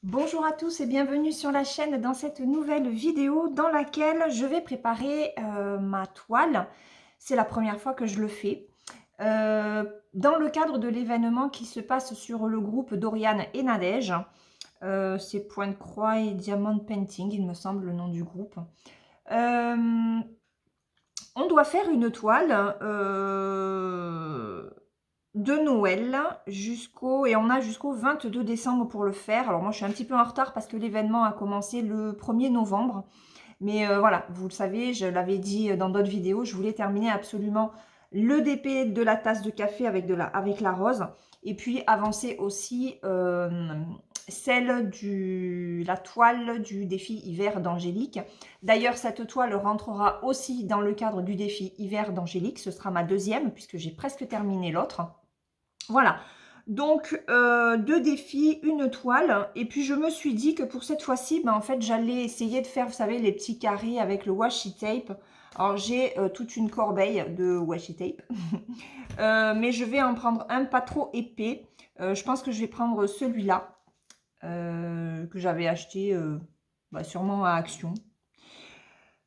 Bonjour à tous et bienvenue sur la chaîne dans cette nouvelle vidéo dans laquelle je vais préparer ma toile. C'est la première fois que je le fais. Dans le cadre de l'événement qui se passe sur le groupe d'Oriane et Nadège, c'est Point de Croix et Diamond Painting, il me semble le nom du groupe. On doit faire une toile de Noël et on a jusqu'au 22 décembre pour le faire. Alors moi je suis un petit peu en retard parce que l'événement a commencé le 1er novembre. Mais voilà, vous le savez, je l'avais dit dans d'autres vidéos, je voulais terminer absolument le DP de la tasse de café avec la rose. Et puis avancer aussi la toile du défi hiver d'Angélique. D'ailleurs, cette toile rentrera aussi dans le cadre du défi hiver d'Angélique. Ce sera ma deuxième puisque j'ai presque terminé l'autre. Voilà, donc 2 défis, une toile. Et puis je me suis dit que pour cette fois-ci, en fait, j'allais essayer de faire, vous savez, les petits carrés avec le washi tape. Alors j'ai toute une corbeille de washi tape, mais je vais en prendre un pas trop épais. Je pense que je vais prendre celui-là, que j'avais acheté sûrement à Action.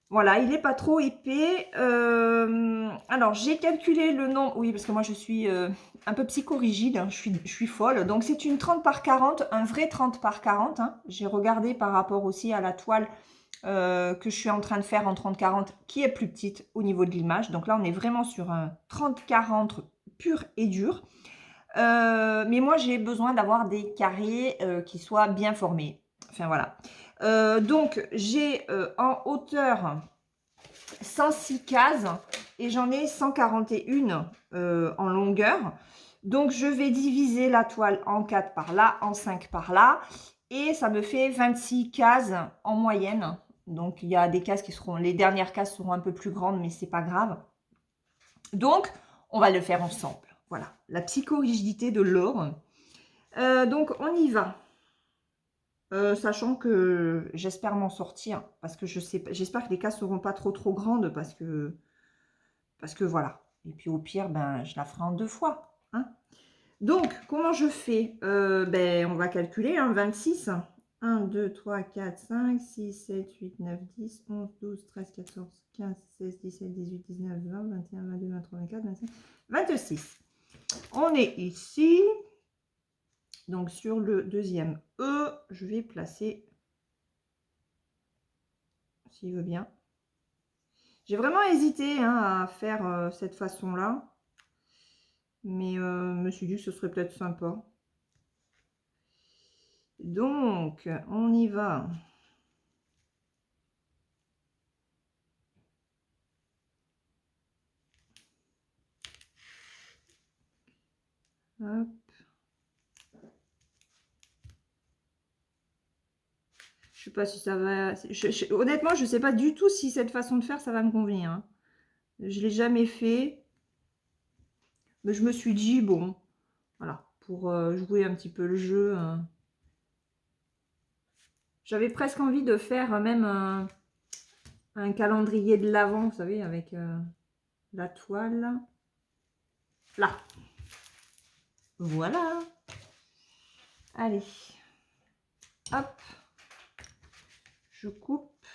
Voilà, il n'est pas trop épais. Alors, j'ai calculé le nombre. Oui, parce que moi, je suis un peu psychorigide. Hein, je suis folle. Donc, c'est une 30 par 40, un vrai 30 par 40. Hein. J'ai regardé par rapport aussi à la toile que je suis en train de faire en 30-40, qui est plus petite au niveau de l'image. Donc là, on est vraiment sur un 30-40 pur et dur. Mais moi, j'ai besoin d'avoir des carrés qui soient bien formés. Enfin, voilà. Donc, j'ai en hauteur 106 cases et j'en ai 141 en longueur. Donc, je vais diviser la toile en 4 par là, en 5 par là. Et ça me fait 26 cases en moyenne. Donc, il y a des cases qui seront... Les dernières cases seront un peu plus grandes, mais c'est pas grave. Donc, on va le faire ensemble. Voilà, la psychorigidité de l'or. Donc, on y va. Sachant que j'espère m'en sortir, parce que je sais, j'espère que les cases seront pas trop grandes, parce que voilà. Et puis au pire, je la ferai en 2 fois. Hein. Donc, comment je fais? On va calculer, hein, 26. 1, 2, 3, 4, 5, 6, 7, 8, 9, 10, 11, 12, 13, 14, 15, 16, 17, 18, 19, 20, 21, 22, 23, 24, 25, 26. On est ici. Donc, sur le deuxième E, je vais placer, s'il veut bien. J'ai vraiment hésité à faire cette façon-là. Mais je me suis dit que ce serait peut-être sympa. Donc, on y va. Hop. Je sais pas si ça va... honnêtement, je ne sais pas du tout si cette façon de faire, ça va me convenir. Hein. Je ne l'ai jamais fait. Mais je me suis dit, bon, voilà, pour jouer un petit peu le jeu. J'avais presque envie de faire même un calendrier de l'Avent, vous savez, avec la toile. Là. Voilà. Allez. Hop. Je coupe.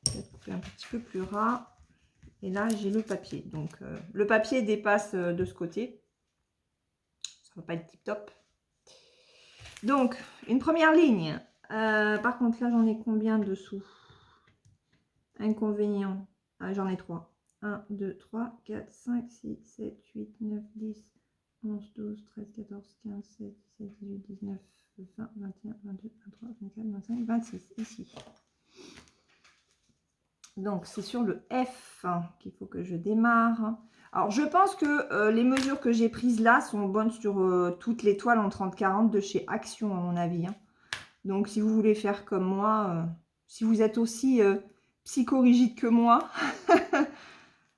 Peut-être couper un petit peu plus ras. Et là, j'ai le papier. Donc, le papier dépasse de ce côté. Ça va pas être tip top. Donc, une première ligne. Par contre, là, j'en ai combien dessous? Inconvénient. Ah, j'en ai 3. 1, 2, 3, 4, 5, 6, 7, 8, 9, 10, 11, 12, 13, 14, 15, 16, 17, 18, 19, 20, 21, 22, 23, 24, 25, 26. Ici. Donc, c'est sur le F qu'il faut que je démarre. Alors, je pense que les mesures que j'ai prises là sont bonnes sur toutes les toiles en 30-40 de chez Action, à mon avis. Hein. Donc, si vous voulez faire comme moi, si vous êtes aussi psychorigide que moi,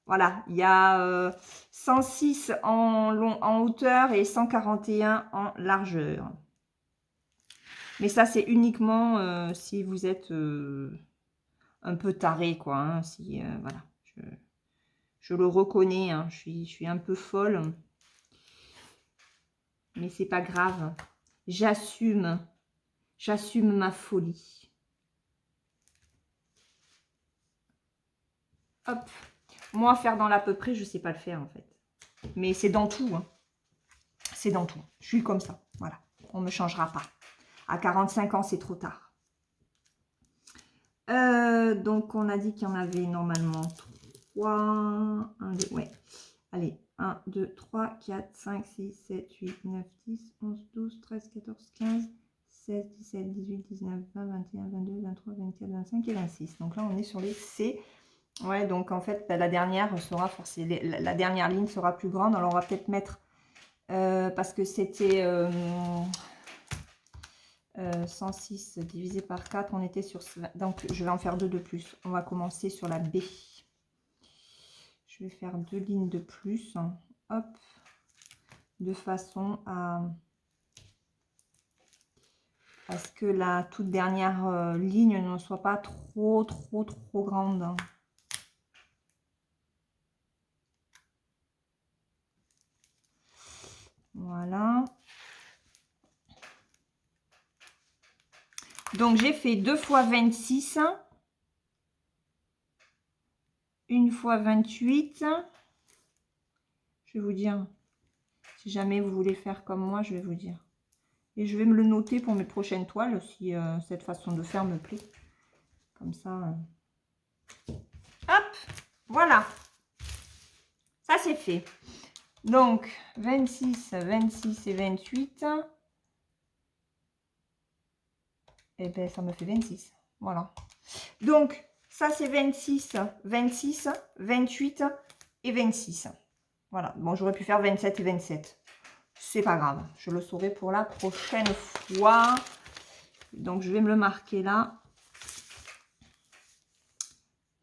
voilà, il y a 106 en hauteur et 141 en largeur. Mais ça, c'est uniquement si vous êtes... un peu taré, quoi. Hein, si, voilà, je le reconnais, hein, je suis un peu folle. Mais c'est pas grave. J'assume ma folie. Hop. Moi, faire dans l'à peu près, je sais pas le faire en fait. Mais c'est dans tout. Hein. C'est dans tout. Je suis comme ça. Voilà. On ne me changera pas. À 45 ans, c'est trop tard. Donc, on a dit qu'il y en avait normalement 3. 1, 2, ouais. Allez, 1, 2, 3, 4, 5, 6, 7, 8, 9, 10, 11, 12, 13, 14, 15, 16, 17, 18, 19, 20, 21, 22, 23, 24, 25 et 26. Donc là, on est sur les C. Ouais, donc en fait, la dernière sera forcément, la dernière ligne sera plus grande. Alors, on va peut-être mettre, parce que c'était 106 divisé par 4, on était sur... Donc, je vais en faire 2 de plus. On va commencer sur la B. Je vais faire 2 lignes de plus. Hop. De façon à ce que la toute dernière ligne ne soit pas trop grande. Voilà. Donc, j'ai fait 2 fois 26. 1 fois 28. Je vais vous dire, si jamais vous voulez faire comme moi, je vais vous dire. Et je vais me le noter pour mes prochaines toiles, si cette façon de faire me plaît. Comme ça. Hop, voilà. Ça, c'est fait. Donc, 26, 26 et 28. Et bien, ça me fait 26. Voilà. Donc, ça, c'est 26, 26, 28 et 26. Voilà. Bon, j'aurais pu faire 27 et 27. C'est pas grave. Je le saurai pour la prochaine fois. Donc, je vais me le marquer là.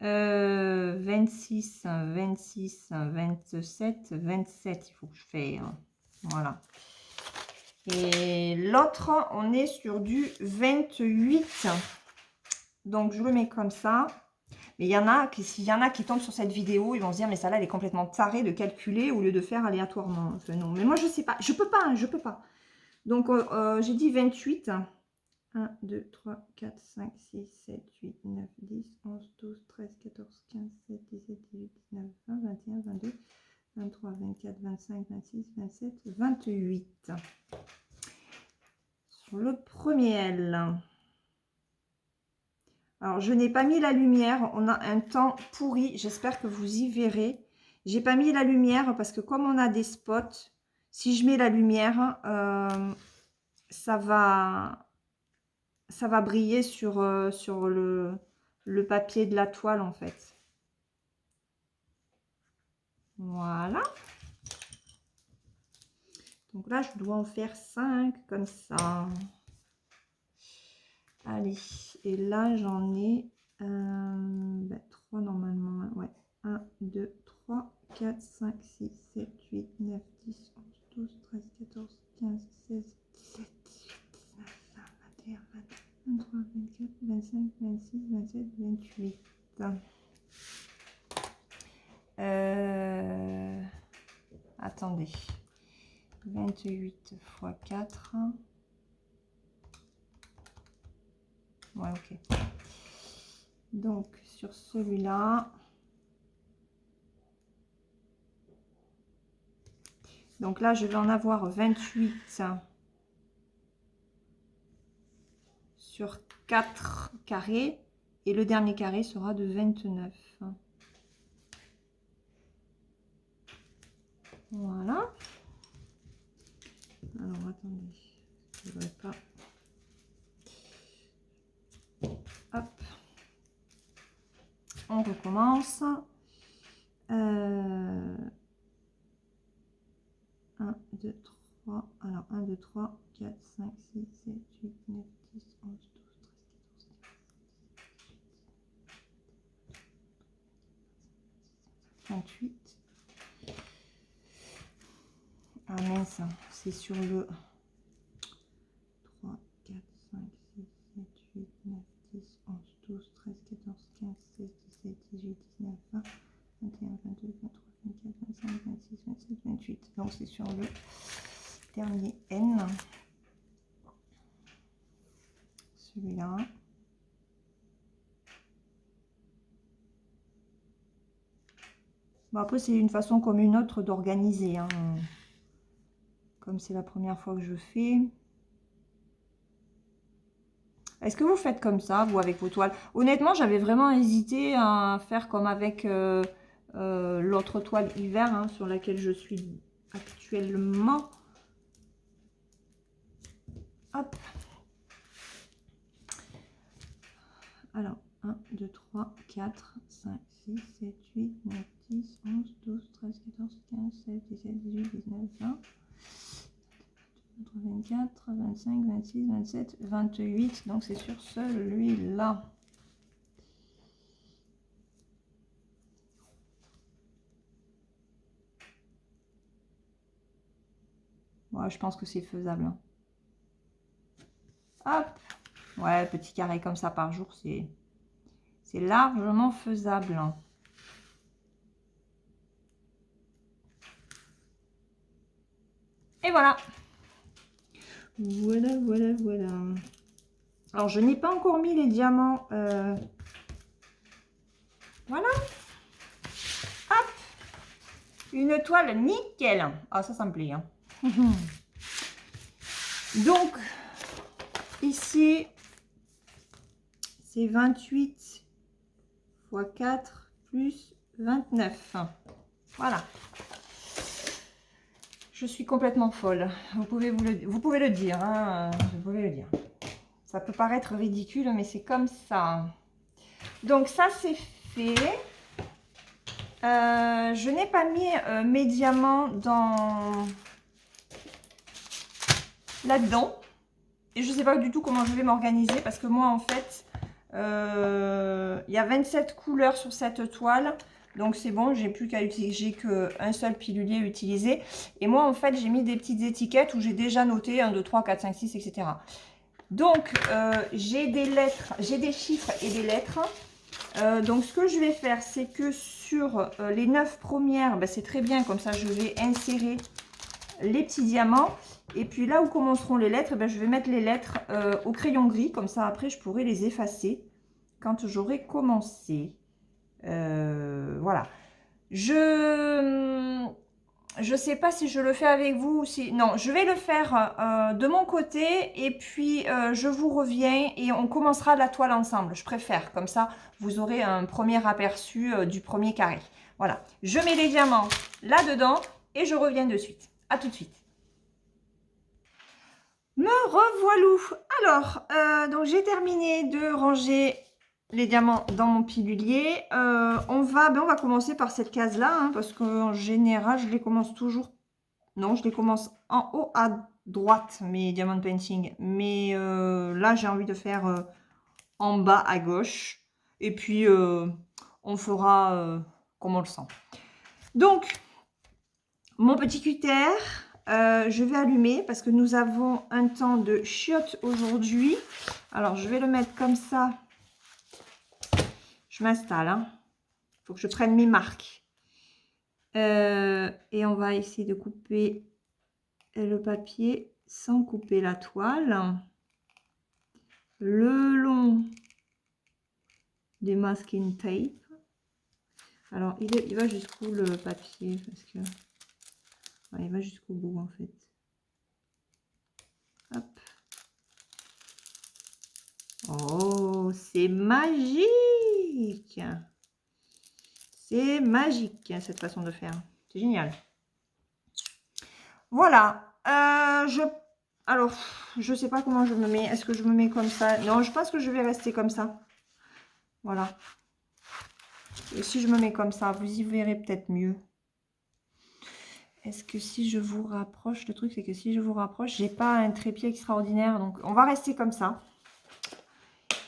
26, 26, 27, 27. Il faut que je fasse. Voilà. Et l'autre, on est sur du 28. Donc, je le mets comme ça. Mais il y en a qui, s'il y en a qui tombent sur cette vidéo, ils vont se dire, mais ça là, elle est complètement tarée de calculer au lieu de faire aléatoirement. Enfin, non, mais moi, je sais pas. Je peux pas, hein, je peux pas. Donc, j'ai dit 28. 1, 2, 3, 4, 5, 6, 7, 8, 9, 10, 11, 12, 13, 14, 15, 16, 17, 18, 19, 20, 21, 22, 23, 24, 25, 26, 27, 28. Sur le premier L. Alors, je n'ai pas mis la lumière. On a un temps pourri. J'espère que vous y verrez. J'ai pas mis la lumière parce que comme on a des spots, si je mets la lumière, ça va briller sur le papier de la toile, en fait. Voilà. Donc là, je dois en faire 5 comme ça. Allez, et là, j'en ai 3 normalement. Ouais. 1, 2, 3, 4, 5, 6, 7, 8, 9, 10, 11, 12, 13, 14, 15, 16, 17, 18, 19, 20, 21, 22, 23, 24, 25, 26, 27, 28. Attendez. 28 fois 4. Ouais, ok. Donc, sur celui-là. Donc là, je vais en avoir 28 sur 4 carrés. Et le dernier carré sera de 29. Voilà. Alors, attendez. Je ne voudrais pas. Hop. On recommence. 1, 2, 3. Alors, 1, 2, 3, 4, 5, 6, 7, 8, 9, 10, 11, 12, 13, 14, 15, 16, 17, 18, 19, 20, 21, 22, 23, 24, 25, 26, 27, 28. Ah mince, c'est sur le 3, 4, 5, 6, 7, 8, 9, 10, 11, 12, 13, 14, 15, 16, 17, 18, 19, 20, 21, 22, 23, 24, 25, 26, 27, 28. Donc c'est sur le dernier N. celui-là. Bon, après, c'est une façon comme une autre d'organiser, hein. Comme c'est la première fois que je fais. Est-ce que vous faites comme ça, vous, avec vos toiles? Honnêtement, j'avais vraiment hésité à faire comme avec l'autre toile hiver, hein, sur laquelle je suis actuellement. Hop. Alors, 1, 2, 3, 4, 5, 6, 7, 8, 9, 10, 11, 12, 13, 14, 15, 16, 17, 18, 19, 20, 24, 25, 26, 27, 28. Donc, c'est sur celui-là. Ouais, je pense que c'est faisable, hein. Hop. Ouais, petit carré comme ça par jour, c'est largement faisable, hein. Et voilà. Voilà, voilà, voilà. Alors, je n'ai pas encore mis les diamants. Voilà. Hop. Une toile nickel. Ah, ça me plaît, hein. Donc, ici, c'est 28 x 4 plus 29. Voilà. Je suis complètement folle. Vous pouvez le dire, hein, vous pouvez le dire. Ça peut paraître ridicule, mais c'est comme ça. Donc ça, c'est fait. Je n'ai pas mis mes diamants là-dedans. Et je ne sais pas du tout comment je vais m'organiser parce que moi, en fait, il y a 27 couleurs sur cette toile. Donc, c'est bon, j'ai plus qu'à utiliser, j'ai qu'un seul pilulier utilisé. Et moi, en fait, j'ai mis des petites étiquettes où j'ai déjà noté 1, 2, 3, 4, 5, 6, etc. Donc, j'ai des lettres, j'ai des chiffres et des lettres. Donc, ce que je vais faire, c'est que sur les 9 premières, ben, c'est très bien, comme ça, je vais insérer les petits diamants. Et puis là où commenceront les lettres, ben, je vais mettre les lettres au crayon gris. Comme ça, après, je pourrai les effacer quand j'aurai commencé. Voilà. Je sais pas si je le fais avec vous ou si... Non, je vais le faire de mon côté et puis je vous reviens et on commencera la toile ensemble. Je préfère, comme ça, vous aurez un premier aperçu du premier carré. Voilà, je mets les diamants là-dedans et je reviens de suite. À tout de suite. Me revoilou. Alors, donc j'ai terminé de ranger les diamants dans mon pilulier. On va commencer par cette case-là, hein, parce qu'en général, je les commence toujours... Non, je les commence en haut à droite, mes diamond painting. Mais là, j'ai envie de faire en bas à gauche. Et puis, on fera comme on le sent. Donc, mon petit cutter, je vais allumer parce que nous avons un temps de chiottes aujourd'hui. Alors, je vais le mettre comme ça. Je m'installe, hein. Il faut que je prenne mes marques. Et on va essayer de couper le papier sans couper la toile. Le long des masking tape. Alors, il va jusqu'où le papier? Parce que ouais, il va jusqu'au bout, en fait. Hop. Oh, c'est magique! C'est magique, cette façon de faire. C'est génial. Voilà. Alors, je sais pas comment je me mets. Est-ce que je me mets comme ça? Non, je pense que je vais rester comme ça. Voilà. Et si je me mets comme ça, vous y verrez peut-être mieux. Est-ce que si je vous rapproche, le truc c'est que si je vous rapproche, j'ai pas un trépied extraordinaire. Donc, on va rester comme ça.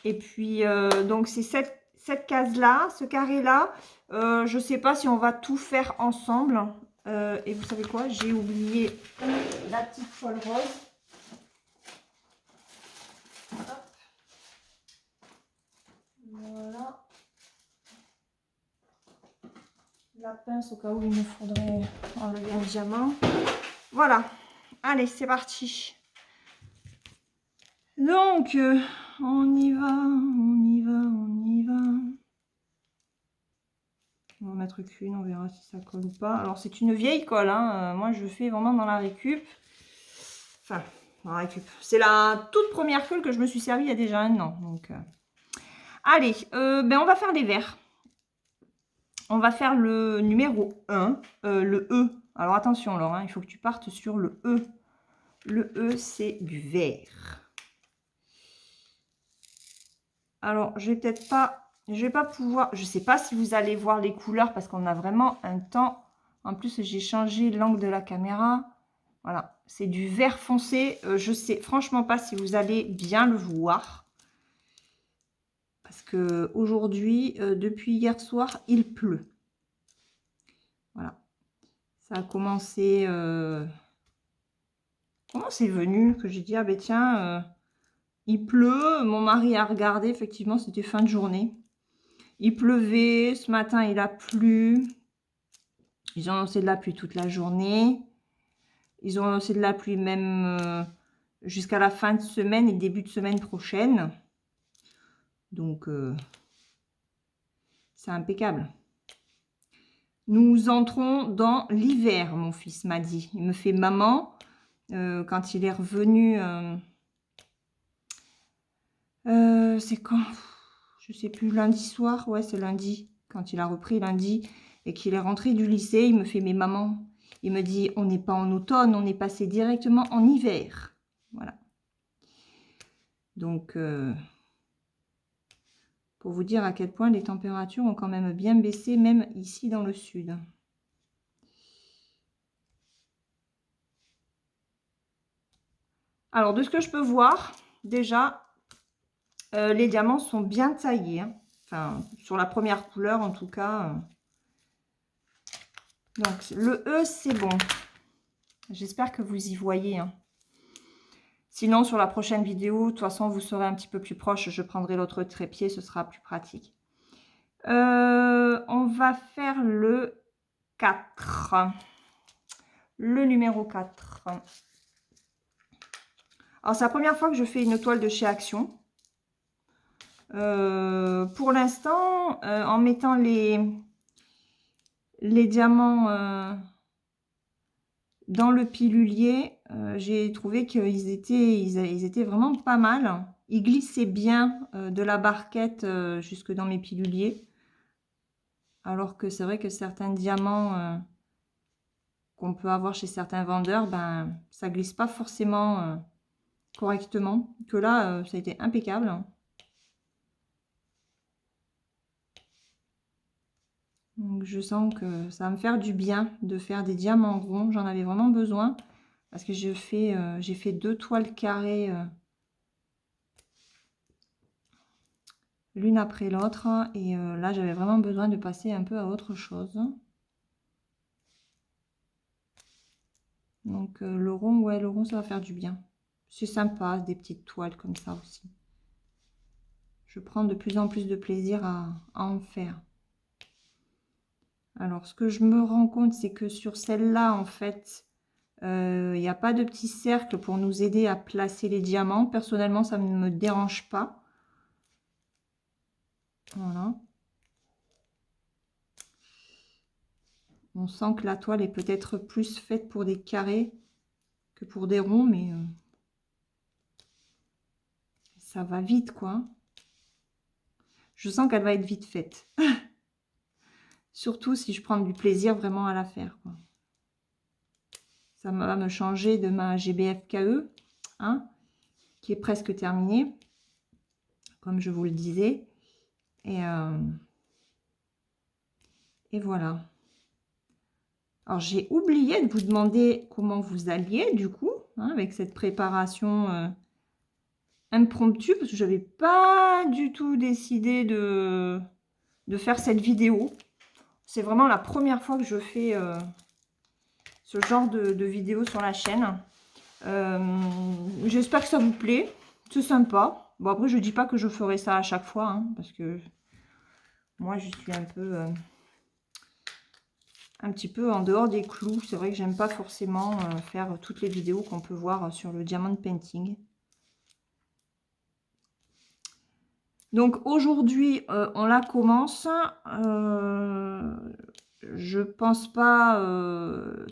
Et puis, donc, c'est cette case-là, ce carré-là. Je ne sais pas si on va tout faire ensemble. Et vous savez quoi? J'ai oublié la petite folle rose. Hop. Voilà. La pince au cas où il me faudrait enlever un diamant. Voilà. Allez, c'est parti. Donc, On y va, on y va, on y va. On va en mettre qu'une, on verra si ça colle ou pas. Alors c'est une vieille colle, hein. Moi je fais vraiment dans la récup. Enfin, dans la récup. C'est la toute première colle que je me suis servie il y a déjà un an. Donc, allez, ben on va faire les verts. On va faire le numéro 1, le E. Alors attention Laure, hein, il faut que tu partes sur le E. Le E c'est du vert. Alors je vais peut-être pas, je vais pas pouvoir, je sais pas si vous allez voir les couleurs parce qu'on a vraiment un temps. En plus j'ai changé l'angle de la caméra. Voilà, c'est du vert foncé. Je sais franchement pas si vous allez bien le voir. Parce que aujourd'hui, depuis hier soir, il pleut. Voilà. Ça a commencé... Comment c'est venu que j'ai dit, ah ben tiens, il pleut. Mon mari a regardé, effectivement, c'était fin de journée. Il pleuvait, ce matin il a plu. Ils ont annoncé de la pluie toute la journée. Ils ont annoncé de la pluie même jusqu'à la fin de semaine et début de semaine prochaine. Donc, c'est impeccable. Nous entrons dans l'hiver, mon fils m'a dit. Il me fait maman, quand il est revenu, c'est quand? Je sais plus, lundi soir, ouais c'est lundi, quand il a repris lundi et qu'il est rentré du lycée, il me fait mais maman, il me dit on n'est pas en automne, on est passé directement en hiver. Voilà. Donc, pour vous dire à quel point les températures ont quand même bien baissé, même ici dans le sud. Alors, de ce que je peux voir, déjà, les diamants sont bien taillés. Hein. Enfin, sur la première couleur, en tout cas. Donc, le E, c'est bon. J'espère que vous y voyez. Hein. Sinon, sur la prochaine vidéo, de toute façon, vous serez un petit peu plus proche. Je prendrai l'autre trépied, ce sera plus pratique. On va faire le 4. Le numéro 4. Alors, c'est la première fois que je fais une toile de chez Action. Pour l'instant, en mettant les diamants dans le pilulier, j'ai trouvé qu'ils étaient vraiment pas mal. Ils glissaient bien de la barquette jusque dans mes piluliers. Alors que c'est vrai que certains diamants qu'on peut avoir chez certains vendeurs, ben, ça glisse pas forcément correctement. Que là, ça a été impeccable. Donc, je sens que ça va me faire du bien de faire des diamants ronds. J'en avais vraiment besoin parce que j'ai fait 2 toiles carrées l'une après l'autre. Et là, j'avais vraiment besoin de passer un peu à autre chose. Donc, le rond, ouais, le rond, ça va faire du bien. C'est sympa, des petites toiles comme ça aussi. Je prends de plus en plus de plaisir à en faire. Alors, ce que je me rends compte, c'est que sur celle-là, en fait, il n'y a pas de petit cercle pour nous aider à placer les diamants. Personnellement, ça ne me dérange pas. Voilà. On sent que la toile est peut-être plus faite pour des carrés que pour des ronds, mais ça va vite, quoi. Je sens qu'elle va être vite faite. Surtout si je prends du plaisir vraiment à la faire, quoi. Ça va me changer de ma GBF KE, hein, qui est presque terminée, comme je vous le disais. Et voilà. Alors, j'ai oublié de vous demander comment vous alliez, du coup, hein, avec cette préparation impromptue, parce que je n'avais pas du tout décidé de faire cette vidéo. C'est vraiment la première fois que je fais ce genre de vidéo sur la chaîne. J'espère que ça vous plaît. C'est sympa. Bon, après, je ne dis pas que je ferai ça à chaque fois, hein, parce que moi, je suis un petit peu en dehors des clous. C'est vrai que j'aime pas forcément faire toutes les vidéos qu'on peut voir sur le diamond painting. Donc aujourd'hui, on la commence. Je pense pas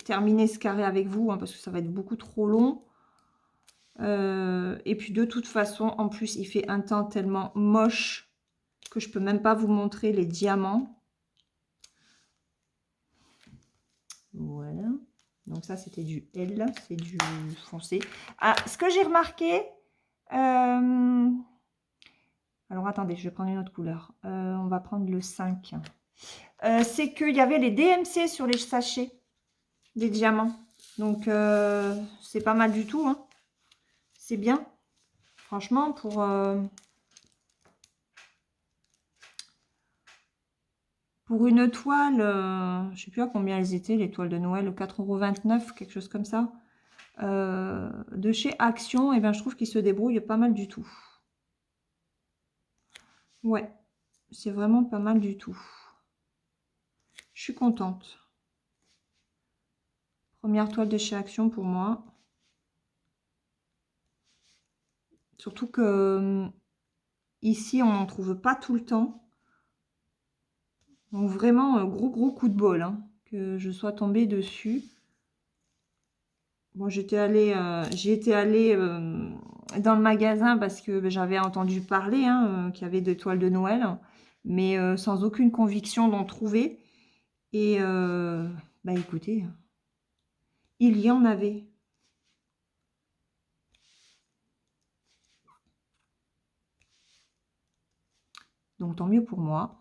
terminer ce carré avec vous, hein, parce que ça va être beaucoup trop long. Et puis de toute façon, en plus, il fait un temps tellement moche que je peux même pas vous montrer les diamants. Voilà. Donc ça, c'était du L, c'est du foncé. Ah, ce que j'ai remarqué... alors attendez, je vais prendre une autre couleur. On va prendre le 5. C'est qu'il y avait les DMC sur les sachets des diamants. Donc c'est pas mal du tout, hein. C'est bien. Franchement, pour une toile, je sais plus à combien elles étaient, les toiles de Noël, 4,29 €, quelque chose comme ça. De chez Action, et ben, je trouve qu'ils se débrouillent pas mal du tout. Ouais, c'est vraiment pas mal du tout. Je suis contente. Première toile de chez Action pour moi. Surtout que ici, on n'en trouve pas tout le temps. Donc vraiment, gros coup de bol, hein, que je sois tombée dessus. Bon, j'y étais allée dans le magasin parce que ben, j'avais entendu parler, hein, qu'il y avait des toiles de Noël, mais sans aucune conviction d'en trouver. Et bah écoutez, il y en avait. Donc tant mieux pour moi.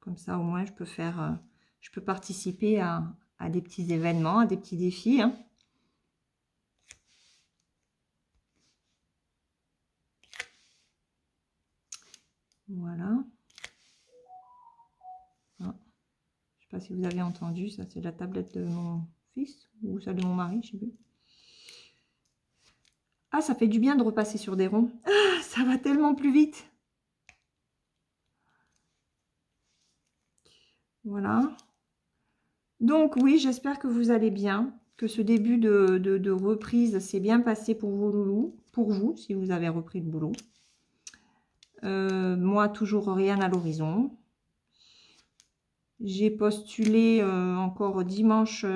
Comme ça, au moins, je peux faire, je peux participer à des petits événements, à des petits défis, hein. Voilà. Ah. Je sais pas si vous avez entendu, ça c'est la tablette de mon fils ou celle de mon mari, je sais plus. Ah, ça fait du bien de repasser sur des ronds. Ah, ça va tellement plus vite. Voilà. Donc oui, j'espère que vous allez bien, que ce début de reprise s'est bien passé pour vos loulous, pour vous, si vous avez repris le boulot. Moi, toujours rien à l'horizon. J'ai postulé encore dimanche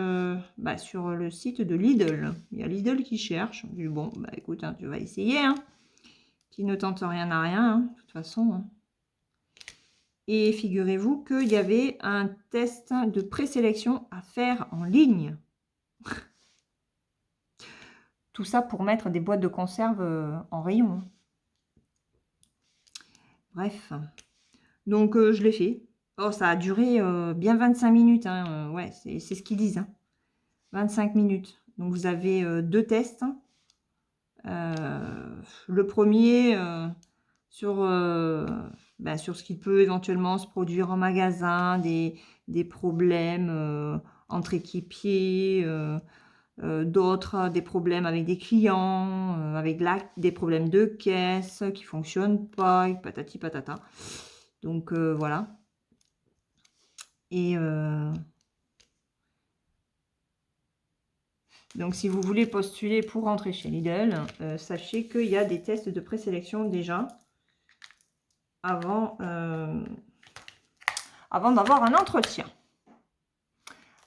bah, sur le site de Lidl. Il y a Lidl qui cherche. J'ai dit, bon, bah écoute, hein, tu vas essayer. Hein. Qui ne tente rien à rien, hein, de toute façon. Hein. Et figurez-vous qu'il y avait un test de présélection à faire en ligne. Tout ça pour mettre des boîtes de conserve en rayon. Bref. Donc, je l'ai fait. Oh, ça a duré bien 25 minutes. Hein. Ouais, c'est ce qu'ils disent. Hein. 25 minutes. Donc, vous avez 2 tests. Le premier sur, ben, sur ce qui peut éventuellement se produire en magasin, des problèmes entre équipiers, d'autres, des problèmes avec des clients, avec des problèmes de caisse qui ne fonctionnent pas, et patati patata. Donc voilà. Et donc si vous voulez postuler pour rentrer chez Lidl, sachez qu'il y a des tests de présélection déjà avant, avant d'avoir un entretien.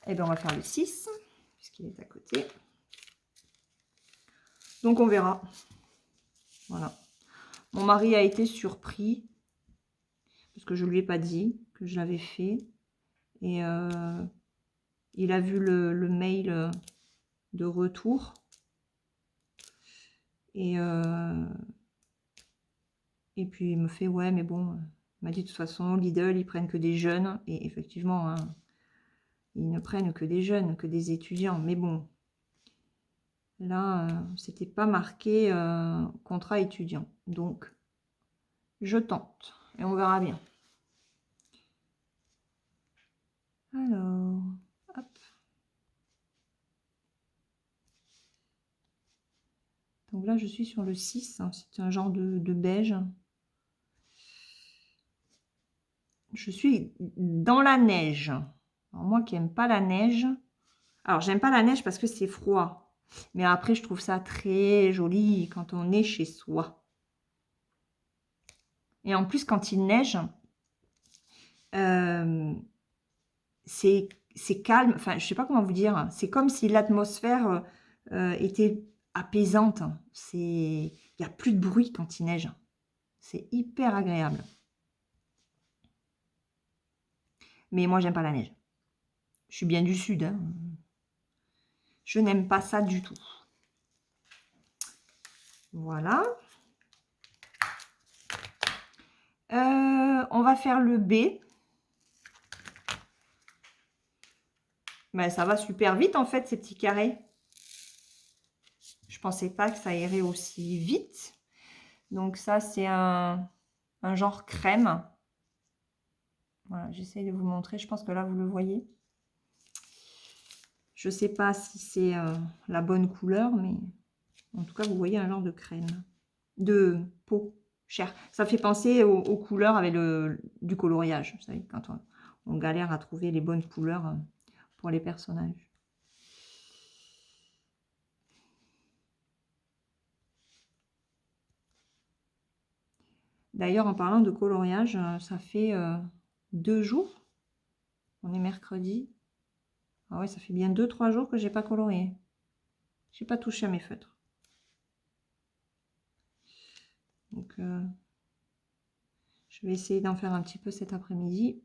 Et bien on va faire le 6, puisqu'il est à côté. Donc on verra. Voilà. Mon mari a été surpris, parce que je ne lui ai pas dit que je l'avais fait. Et il a vu le mail de retour. Et puis il me fait, ouais, mais bon, il m'a dit de toute façon, Lidl, ils prennent que des jeunes. Et effectivement, hein, ils ne prennent que des jeunes, que des étudiants. Mais bon, là, c'était pas marqué contrat étudiant. Donc, je tente. Et on verra bien. Alors, hop. Donc là, je suis sur le 6. Hein, c'est un genre de beige. Je suis dans la neige. Alors moi qui n'aime pas la neige. Alors, j'aime pas la neige parce que c'est froid. Mais après, je trouve ça très joli quand on est chez soi. Et en plus, quand il neige, c'est calme. Enfin, je sais pas comment vous dire. C'est comme si l'atmosphère était apaisante. Il n'y a plus de bruit quand il neige. C'est hyper agréable. Mais moi, j'aime pas la neige. Je suis bien du sud, hein. Je n'aime pas ça du tout. Voilà. On va faire le B. Ben, ça va super vite, en fait, ces petits carrés. Je pensais pas que ça irait aussi vite. Donc ça, c'est un genre crème. Voilà, j'essaie de vous montrer. Je pense que là, vous le voyez. Je ne sais pas si c'est la bonne couleur, mais en tout cas, vous voyez un genre de crème. De peau chair. Ça fait penser aux couleurs avec du coloriage. Vous savez, quand on galère à trouver les bonnes couleurs pour les personnages. D'ailleurs, en parlant de coloriage, ça fait 2 jours. On est mercredi. Ah ouais, ça fait bien 2-3 jours que j'ai pas colorié. J'ai pas touché à mes feutres. Donc, je vais essayer d'en faire un petit peu cet après-midi.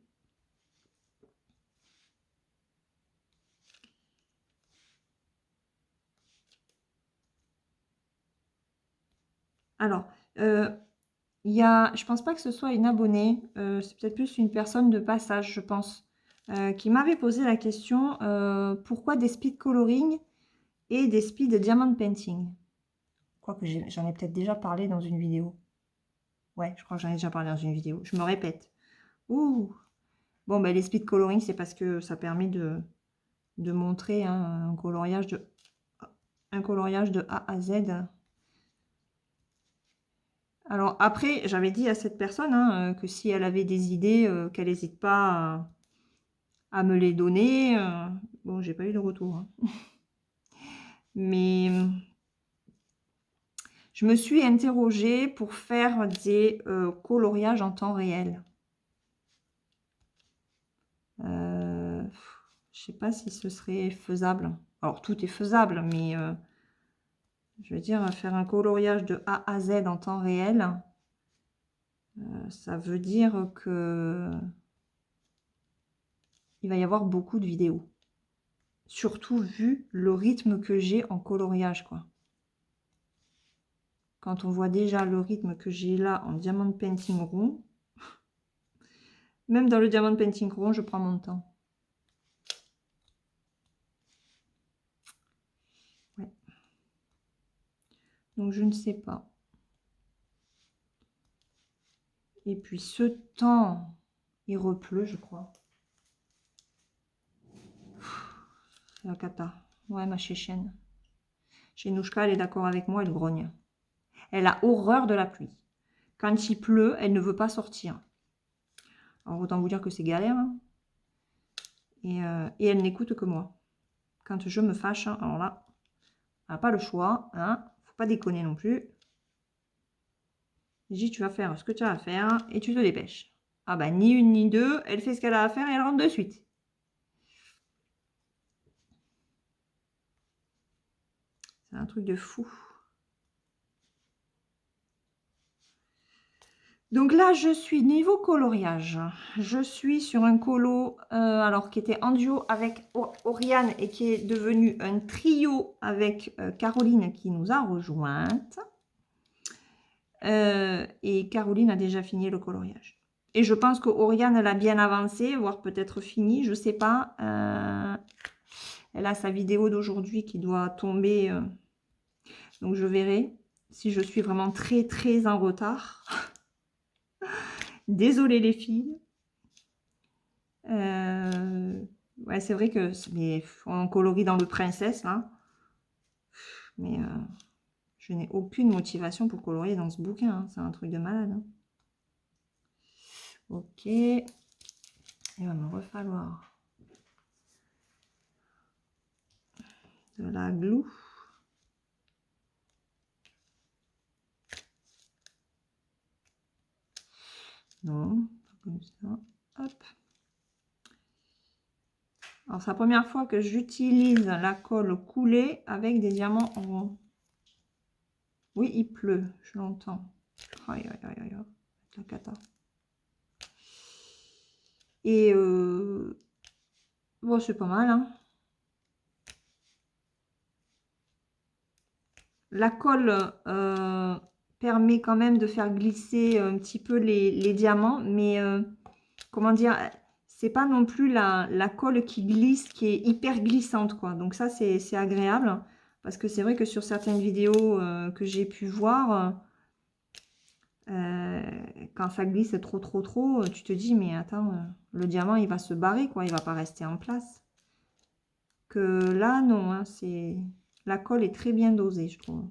Alors, je pense pas que ce soit une abonnée, c'est peut-être plus une personne de passage, je pense, qui m'avait posé la question, pourquoi des speed coloring et des speed diamond painting? Quoique j'en ai peut-être déjà parlé dans une vidéo. Ouais, je crois que j'en ai déjà parlé dans une vidéo. Je me répète. Ouh. Bon, ben, les speed coloring, c'est parce que ça permet de montrer un coloriage de A à Z. Alors après, j'avais dit à cette personne que si elle avait des idées, qu'elle n'hésite pas à me les donner. Bon, j'ai pas eu de retour, hein. Mais je me suis interrogée pour faire des coloriages en temps réel. Je sais pas si ce serait faisable. Alors, tout est faisable, mais je veux dire, faire un coloriage de A à Z en temps réel, ça veut dire que il va y avoir beaucoup de vidéos. Surtout vu le rythme que j'ai en coloriage, quoi. Quand on voit déjà le rythme que j'ai là en diamond painting rond, même dans le diamond painting rond, je prends mon temps. Ouais. Donc, je ne sais pas. Et puis, ce temps, il repleut, je crois. C'est la cata. Ouais, ma chéchenne. Chez Nouchka, elle est d'accord avec moi, elle grogne. Elle a horreur de la pluie. Quand il pleut, elle ne veut pas sortir. Alors, autant vous dire que c'est galère, hein. Et elle n'écoute que moi. Quand je me fâche, hein, alors là, elle n'a pas le choix, hein. Faut pas déconner non plus. Je dis, tu vas faire ce que tu as à faire et tu te dépêches. Ah bah, ni une ni deux, elle fait ce qu'elle a à faire et elle rentre de suite. C'est un truc de fou. Donc là, je suis niveau coloriage. Je suis sur un colo alors qui était en duo avec Oriane et qui est devenu un trio avec Caroline qui nous a rejointes. Et Caroline a déjà fini le coloriage. Et je pense que Oriane l'a bien avancé, voire peut-être fini, je ne sais pas. Elle a sa vidéo d'aujourd'hui qui doit tomber. Donc je verrai si je suis vraiment très très en retard. Désolée les filles. Ouais, c'est vrai que on colorie dans le princesse là. Mais je n'ai aucune motivation pour colorier dans ce bouquin, hein. C'est un truc de malade, hein. Ok. Il va me refalloir de la glue. Non, comme ça. Hop. Alors, c'est la première fois que j'utilise la colle coulée avec des diamants ronds. Oui, il pleut, je l'entends. Aïe, aïe, aïe, aïe, la cata. Et bon, c'est pas mal, hein. La colle permet quand même de faire glisser un petit peu les diamants, mais comment dire, c'est pas non plus la colle qui glisse, qui est hyper glissante, quoi. Donc ça, c'est agréable, parce que c'est vrai que sur certaines vidéos que j'ai pu voir, quand ça glisse trop, tu te dis, mais attends, le diamant, il va se barrer, quoi, il va pas rester en place. Que là, non, hein, la colle est très bien dosée, je trouve.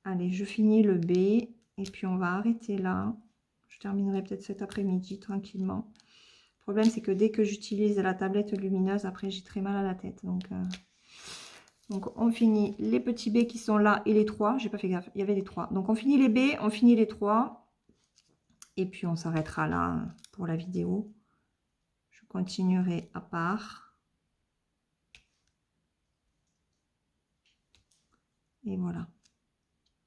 Allez, je finis le B et puis on va arrêter là. Je terminerai peut-être cet après-midi tranquillement. Le problème, c'est que dès que j'utilise la tablette lumineuse, après, j'ai très mal à la tête. Donc, on finit les petits B qui sont là et les 3. J'ai pas fait gaffe, il y avait les 3. Donc, on finit les B, on finit les 3. Et puis, on s'arrêtera là pour la vidéo. Je continuerai à part. Et voilà.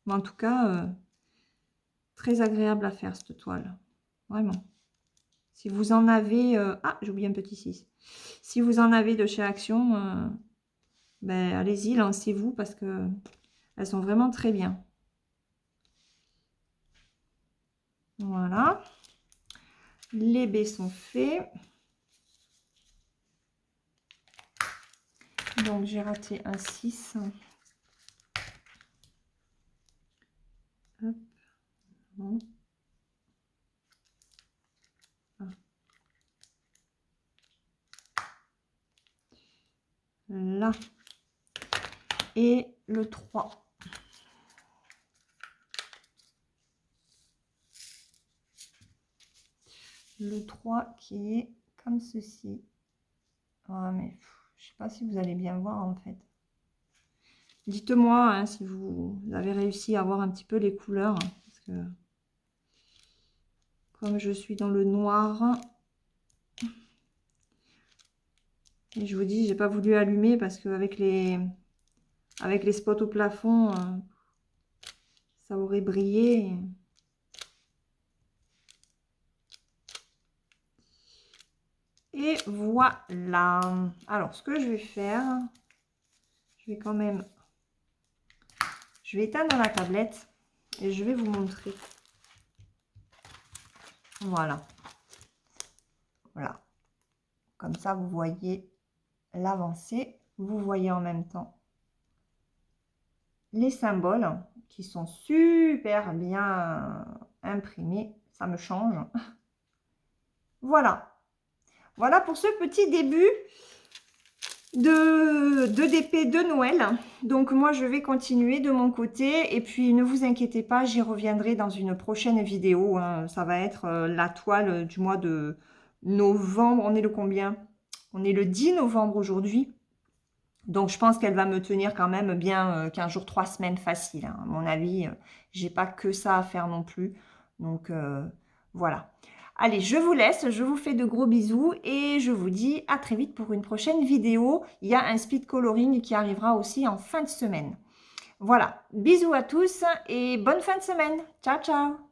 Mais en tout cas, très agréable à faire cette toile. Vraiment. Si vous en avez... ah, j'ai oublié un petit 6. Si vous en avez de chez Action, ben, allez-y, lancez-vous parce que elles sont vraiment très bien. Voilà. Les baies sont faits. Donc, j'ai raté un 6. Hop. Bon. Là. Et le 3. Le 3 qui est comme ceci. Ah, mais je sais pas si vous allez bien voir en fait. Dites-moi hein, si vous avez réussi à voir un petit peu les couleurs. Hein, parce que comme je suis dans le noir... Et je vous dis, j'ai pas voulu allumer parce qu'avec les spots au plafond, ça aurait brillé. Et voilà. Alors, ce que je vais faire, je vais quand même... Je vais éteindre la tablette et je vais vous montrer. Voilà. Voilà. Comme ça, vous voyez l'avancée. Vous voyez en même temps les symboles qui sont super bien imprimés. Ça me change. Voilà. Voilà pour ce petit début de DP de Noël. Donc moi, je vais continuer de mon côté. Et puis, ne vous inquiétez pas, j'y reviendrai dans une prochaine vidéo. Hein. Ça va être la toile du mois de novembre. On est le combien? On est le 10 novembre aujourd'hui. Donc, je pense qu'elle va me tenir quand même bien 15 jours, 3 semaines facile. Hein. À mon avis, j'ai pas que ça à faire non plus. Donc, voilà. Allez, je vous laisse, je vous fais de gros bisous et je vous dis à très vite pour une prochaine vidéo. Il y a un speed coloring qui arrivera aussi en fin de semaine. Voilà, bisous à tous et bonne fin de semaine. Ciao, ciao!